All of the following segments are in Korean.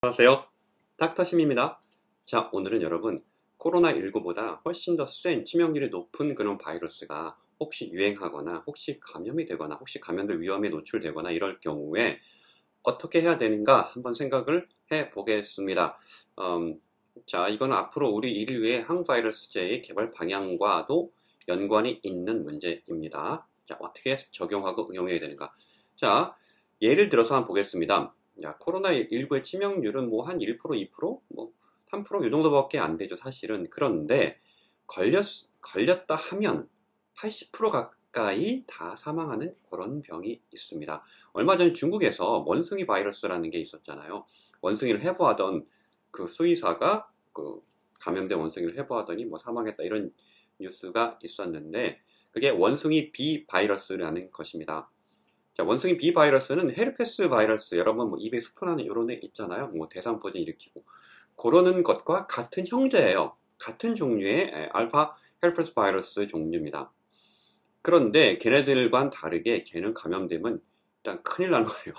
안녕하세요. 닥터심입니다. 자, 오늘은 여러분 코로나19보다 훨씬 더 센 치명률이 높은 그런 바이러스가 혹시 유행하거나 혹시 감염이 되거나 혹시 감염될 위험에 노출되거나 이럴 경우에 어떻게 해야 되는가 한번 생각을 해 보겠습니다. 자, 이건 앞으로 우리 인류의 항바이러스제의 개발 방향과도 연관이 있는 문제입니다. 자, 어떻게 적용하고 응용해야 되는가? 자, 예를 들어서 한번 보겠습니다. 야, 코로나19의 치명률은 뭐 한 1%, 2%, 뭐 3%이 정도밖에 안 되죠, 사실은. 그런데 걸렸다 하면 80% 가까이 다 사망하는 그런 병이 있습니다. 얼마 전에 중국에서 원숭이 바이러스라는 게 있었잖아요. 원숭이를 해부하던 그 수의사가 그 감염된 원숭이를 해부하더니 뭐 사망했다 이런 뉴스가 있었는데 그게 원숭이 비 바이러스라는 것입니다. 자, 원숭이 비 바이러스는 헤르페스 바이러스, 여러분 뭐 입에 수포나는 이런 애 있잖아요. 뭐 대상포진 일으키고 그러는 것과 같은 형제예요. 같은 종류의 알파 헤르페스 바이러스 종류입니다. 그런데 걔네들과는 다르게 걔는 감염되면 일단 큰일 나는 거예요.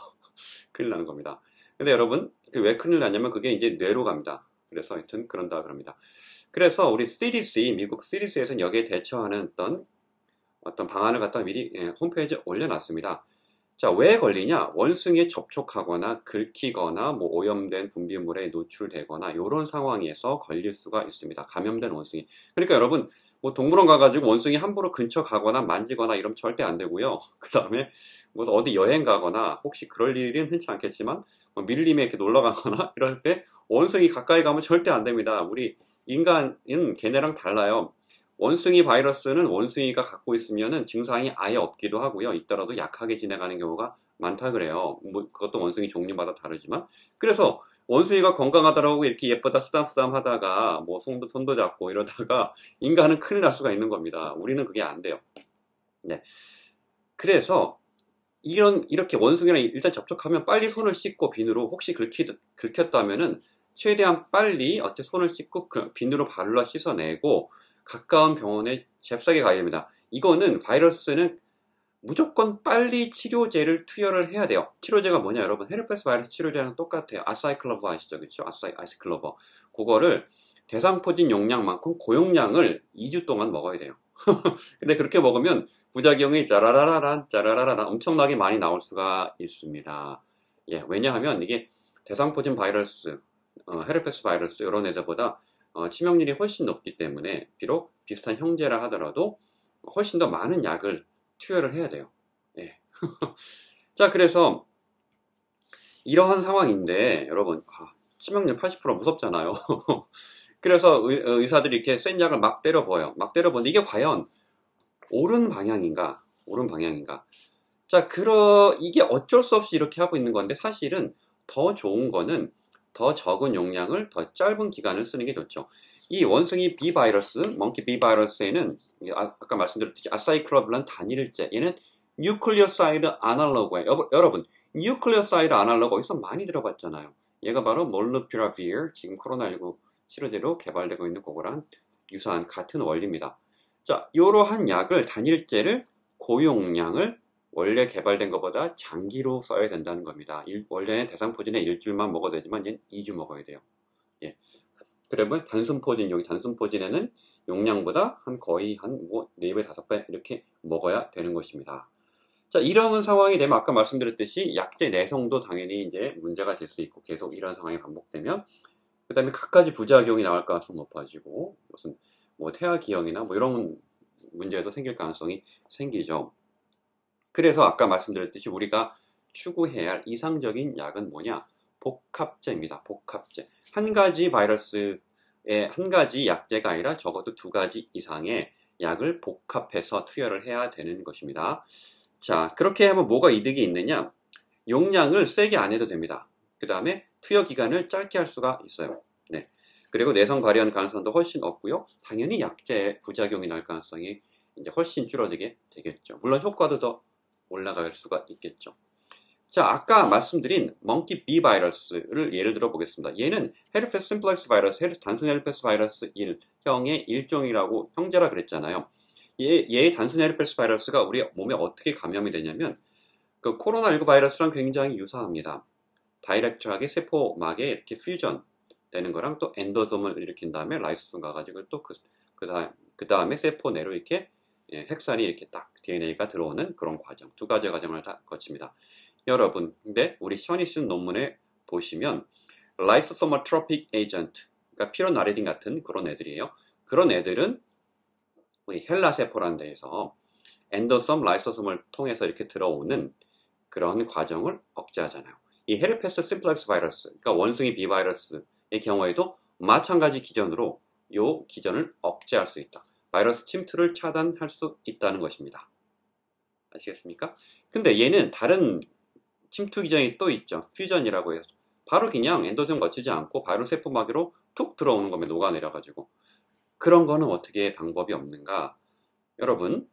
큰일 나는 겁니다. 근데 여러분, 왜 큰일 나냐면 그게 이제 뇌로 갑니다. 그래서 하여튼 그런다 그럽니다. 그래서 우리 CDC, 미국 CDC에서는 여기에 대처하는 어떤 방안을 갖다 미리 홈페이지에 올려놨습니다. 자, 왜 걸리냐? 원숭이에 접촉하거나 긁히거나 뭐 오염된 분비물에 노출되거나 이런 상황에서 걸릴 수가 있습니다. 감염된 원숭이. 그러니까 여러분, 뭐 동물원 가가지고 원숭이 함부로 근처 가거나 만지거나 이러면 절대 안 되고요. 그 다음에 뭐 어디 여행 가거나 혹시 그럴 일은 흔치 않겠지만 뭐 밀림에 이렇게 놀러 가거나 이럴 때 원숭이 가까이 가면 절대 안 됩니다. 우리 인간은 걔네랑 달라요. 원숭이 바이러스는 원숭이가 갖고 있으면은 증상이 아예 없기도 하고요. 있더라도 약하게 진행하는 경우가 많다 그래요. 뭐 그것도 원숭이 종류마다 다르지만. 그래서 원숭이가 건강하다라고 이렇게 예쁘다 쓰담쓰담 하다가 뭐 손도 잡고 이러다가 인간은 큰일 날 수가 있는 겁니다. 우리는 그게 안 돼요. 네. 그래서 이렇게 원숭이랑 일단 접촉하면 빨리 손을 씻고 비누로 혹시 긁혔다면은 최대한 빨리 어째 손을 씻고 비누로 발라 씻어내고 가까운 병원에 잽싸게 가야 됩니다. 이거는 바이러스는 무조건 빨리 치료제를 투여를 해야 돼요. 치료제가 뭐냐 여러분, 헤르페스 바이러스 치료제랑 똑같아요. 아사이클로버 아시죠? 그렇죠? 아사이클로버 그거를 대상포진 용량만큼 고용량을 2주 동안 먹어야 돼요. 근데 그렇게 먹으면 부작용이 짜라라란 엄청나게 많이 나올 수가 있습니다. 예, 왜냐하면 이게 대상포진 바이러스, 헤르페스 바이러스 이런 애들보다 치명률이 훨씬 높기 때문에 비록 비슷한 형제라 하더라도 훨씬 더 많은 약을 투여를 해야 돼요. 예. 자, 그래서 이러한 상황인데 여러분, 치명률 80% 무섭잖아요. 그래서 의사들이 이렇게 센 약을 막 때려부어요. 막 때려부는데 이게 과연 옳은 방향인가? 옳은 방향인가? 자, 이게 어쩔 수 없이 이렇게 하고 있는 건데 사실은 더 좋은 거는 더 적은 용량을 더 짧은 기간을 쓰는 게 좋죠. 이 원숭이 비 바이러스, 멍키 비 바이러스에는 아까 말씀드렸듯이 아사이클로빌란 단일제, 얘는 뉴클리오사이드 아날로그예요. 여러분, 뉴클리오사이드 아날로그 어디서 많이 들어봤잖아요. 얘가 바로 몰누피라비르, 지금 코로나19 치료제로 개발되고 있는 그거랑 유사한 같은 원리입니다. 자, 이러한 약을 단일제를 고용량을 원래 개발된 것보다 장기로 써야 된다는 겁니다. 원래는 대상포진에 일주일만 먹어도 되지만 얘는 2주 먹어야 돼요. 예. 그러면 여기 단순포진에는 용량보다 거의 뭐 4배, 5배 이렇게 먹어야 되는 것입니다. 자, 이런 상황이 되면 아까 말씀드렸듯이 약제 내성도 당연히 이제 문제가 될 수 있고 계속 이런 상황이 반복되면 그 다음에 갖가지 부작용이 나올 가능성이 높아지고 무슨 뭐 태아기형이나 뭐 이런 문제도 생길 가능성이 생기죠. 그래서 아까 말씀드렸듯이 우리가 추구해야 할 이상적인 약은 뭐냐? 복합제입니다. 복합제. 한 가지 바이러스의 한 가지 약제가 아니라 적어도 2가지 이상의 약을 복합해서 투여를 해야 되는 것입니다. 자, 그렇게 하면 뭐가 이득이 있느냐? 용량을 세게 안 해도 됩니다. 그 다음에 투여 기간을 짧게 할 수가 있어요. 네. 그리고 내성 발현 가능성도 훨씬 없고요. 당연히 약제의 부작용이 날 가능성이 이제 훨씬 줄어들게 되겠죠. 물론 효과도 더 올라갈 수가 있겠죠. 자, 아까 말씀드린 멍키 비 바이러스를 예를 들어 보겠습니다. 얘는 헤르페스 심플렉스 바이러스, 단순 헤르페스 바이러스 1형의 일종이라고 형제라 그랬잖아요. 얘의 단순 헤르페스 바이러스가 우리 몸에 어떻게 감염이 되냐면 그 코로나19 바이러스랑 굉장히 유사합니다. 다이렉트하게 세포막에 이렇게 퓨전 되는 거랑 또 엔도솜을 일으킨 다음에 라이소솜 가가지고 또 그 다음에 세포 내로 이렇게 핵산이 이렇게 딱 DNA가 들어오는 그런 과정, 두 가지 과정을 다 거칩니다. 여러분, 근데 우리 시원이 쓴 논문에 보시면 라이소소멀 트로픽 에이전트, 그러니까 피로나리딘 같은 그런 애들이에요. 그런 애들은 우리 헬라 세포라는 데에서 엔도솜, 라이소솜을 통해서 이렇게 들어오는 그런 과정을 억제하잖아요. 이 헤르페스 심플렉스 바이러스, 그러니까 원숭이 비 바이러스의 경우에도 마찬가지 기전으로 이 기전을 억제할 수 있다. 바이러스 침투를 차단할 수 있다는 것입니다. 아시겠습니까? 근데 얘는 다른 침투 기전이 또 있죠. 퓨전이라고 해서 바로 그냥 엔도솜 거치지 않고 바이러스 세포막으로 툭 들어오는 겁니다. 녹아내려가지고. 그런 거는 어떻게 방법이 없는가? 여러분,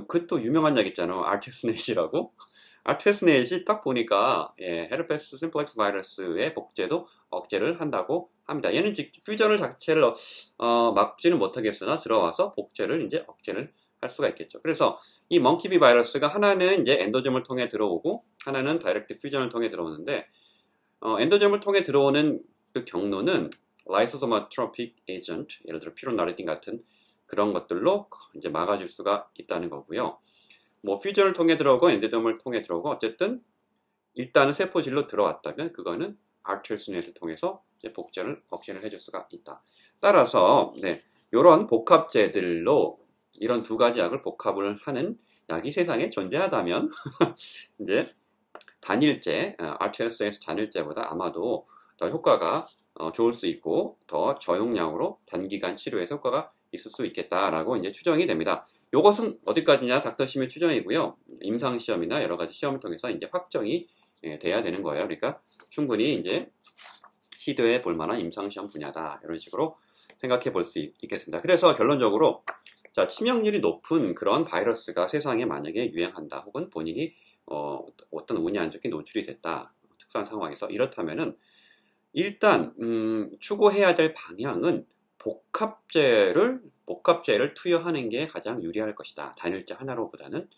그 또 유명한 약 있잖아요. 아르테스넷이라고. 아르테스넷이 딱 보니까 헤르페스 심플렉스 바이러스의 복제도 억제를 한다고 합니다. 얘는 퓨전을 자체를 막지는 못하겠으나 들어와서 복제를 이제 억제를 할 수가 있겠죠. 그래서 이 멍키비 바이러스가 하나는 이제 엔도점을 통해 들어오고 하나는 다이렉트 퓨전을 통해 들어오는데 엔도점을 통해 들어오는 그 경로는 라이소소마 트로픽 에이전트, 예를 들어 피로나리딘 같은 그런 것들로 이제 막아줄 수가 있다는 거고요. 뭐 퓨전을 통해 들어오고 엔도점을 통해 들어오고 어쨌든 일단은 세포질로 들어왔다면 그거는 아르테스넷을 통해서 이제 억제를 해줄 수가 있다. 따라서 이런 복합제들로 이런 두 가지 약을 복합을 하는 약이 세상에 존재하다면 이제 단일제, 아르테스넷 단일제보다 아마도 더 효과가 좋을 수 있고 더 저용량으로 단기간 치료에서 효과가 있을 수 있겠다라고 이제 추정이 됩니다. 이것은 어디까지냐 닥터심의 추정이고요. 임상시험이나 여러 가지 시험을 통해서 이제 확정이 돼야 되는 거예요. 그러니까 충분히 이제 시도해 볼 만한 임상시험 분야다. 이런 식으로 생각해 볼 수 있겠습니다. 그래서 결론적으로 자, 치명률이 높은 그런 바이러스가 세상에 만약에 유행한다. 혹은 본인이 어떤 운이 안 좋게 노출이 됐다. 특수한 상황에서 이렇다면은 일단 추구해야 될 방향은 복합제를 투여하는 게 가장 유리할 것이다. 단일제 하나로보다는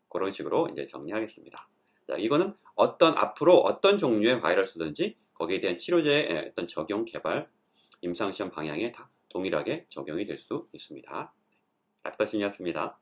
그런 식으로 이제 정리하겠습니다. 자, 이거는 앞으로 어떤 종류의 바이러스든지 거기에 대한 치료제의 어떤 적용 개발 임상시험 방향에 다 동일하게 적용이 될 수 있습니다. 닥터신이었습니다.